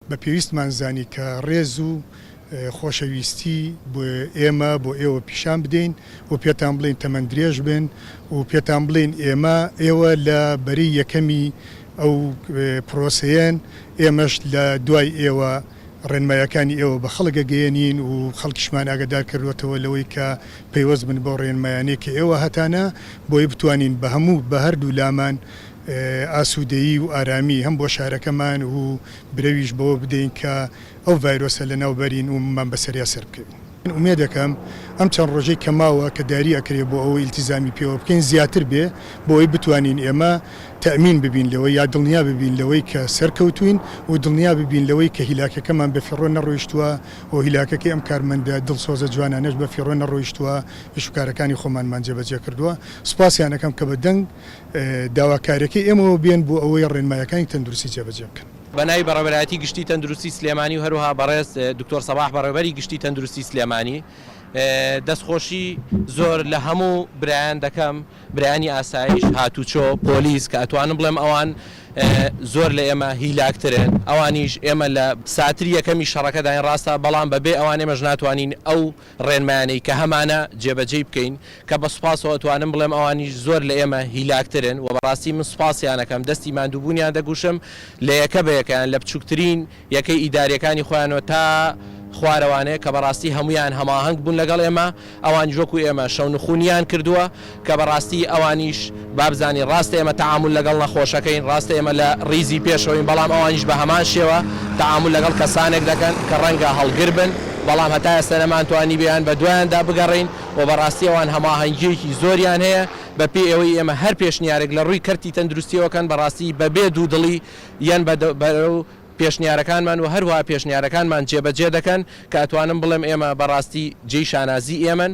بە پێویستمان زانی کە ڕێز و خۆشەویستی بۆ ئێمە بۆ ئێوە پیشان بدەین و پێتان بڵین تەمەند درێژ بن و پێتان بڵین ئێوە لە بەری یەکەمی ئەو پرۆسەیەن ئێمەش لە دوای ئێوە ڕێنمایەکانی ئێوە بە خەڵکە گەیەنین و خەڵکیشمان ئاگادار کردوێتەوە لەوەی کە پەیوەست بن بۆ ڕێنمایانەیە کە ئێوە هەتانە بۆی بتوانین بە هەموو بە هەردوو لامان ئاسوودەیی و ئارامی هەم بۆ شارەکەمان و برەویش بەوە بدەین کە ئەو ڤایرۆسە لە ناوبەرین و مان بەسەریا سەر بکەین. ئومێد دەکەم ئەم چەند ڕۆژەی کە ماوە کە داری ئەکرێ بۆ ئەوەی ئیلتیزامی پێوە بکەین زیاتر بێ بۆ ئەوەی بتوانین ئێمە تەمین ببین لەوەی یا دڵنیا ببین لەوەی کە سەرکەوتوین و دڵنیا ببین لەوەی کە هیلاکەکەمان بە فێڕۆ نەڕۆیشتووە و هیلاکەکەی ئەم کارمەندە دڵسۆزە جوانانەش بە فێڕۆ نەڕۆیشتووە شوکارەکانی خۆمانمان جێبەجێ کردووە. سوپاسیانەکەم کە بە دەنگ داواکاریەکەی ئێمەوە بێن بۆ ئەوەی ڕێنمایەکانی تەندروستی جێبەجێ بکەن. بەناوی بەڕێوەبەرایەتی گشتی تەندروستی سلێمانی و هەروەها بەڕێز دکتۆر سەباح بەڕێوەبەری گشتی تەندروستی سلێمانی دەستخۆشی زۆر لە هەموو برایان دەکەم، برایانی ئاسایش، هاتوچۆ، پۆلیس کە ئەتوانم بڵێم ئەوان زۆر لە ئێمە هیلاکترن، ئەوانیش ئێمە لە ساتری یەکەمی شەڕەکەداین ڕاستە، بەڵام بەبێ ئەوان ئێمەش ناتوانین ئەو ڕێنمایانەی کە هەمانە جێبەجێ بکەین کە بە سوپاسەوە ئەتوانم بڵێم ئەوانیش زۆر لە ئێمە هیلاکترن و بەڕاستی من سوپاسیانەکەم، دەستی ماندووبوونیان دەگوشم لە یەکە بە یەکەیان لە بچووکترین یەکەی ئیداریەکانی خۆیانەوە تا خوارەوانەیە کە بەڕاستی هەمویان هەماهەنگ بوون لەگەڵ ئێمە، ئەوان جۆکو ئێمە شەونخونیان کردووە کە بەڕاستی ئەوانیش بابزانی ڕاستە ئێمە تەعامل لەگەڵ نەخۆشەکەین، ڕاستە ئێمە لە ڕیزی پێشەوەین، بەڵام ئەوانیش بە هەمان شێوە تەعامل لەگەڵ کەسانێک دەکەن کە ڕەنگە هەڵگر بن، بەڵام هەتا ئێستا نەمانتوانی بیان بە دوایاندا بگەڕین و بەڕاستی ئەوان هەماهەنگیەکی زۆریان هەیە بە پێی ئەوەی ئێمە هەر پێشنیارێک لە ڕووی کەرتی تەندروستیەوەکەن بەڕاستی بەبێ دوودڵی یان بەرەو پێشنیارەکانمان و هەروەها پێشنیارەکانمان جێبەجێ دەکەن کە ئەتوانم بڵێم ئێمە بەڕاستی جێی شانازی ئێمەن.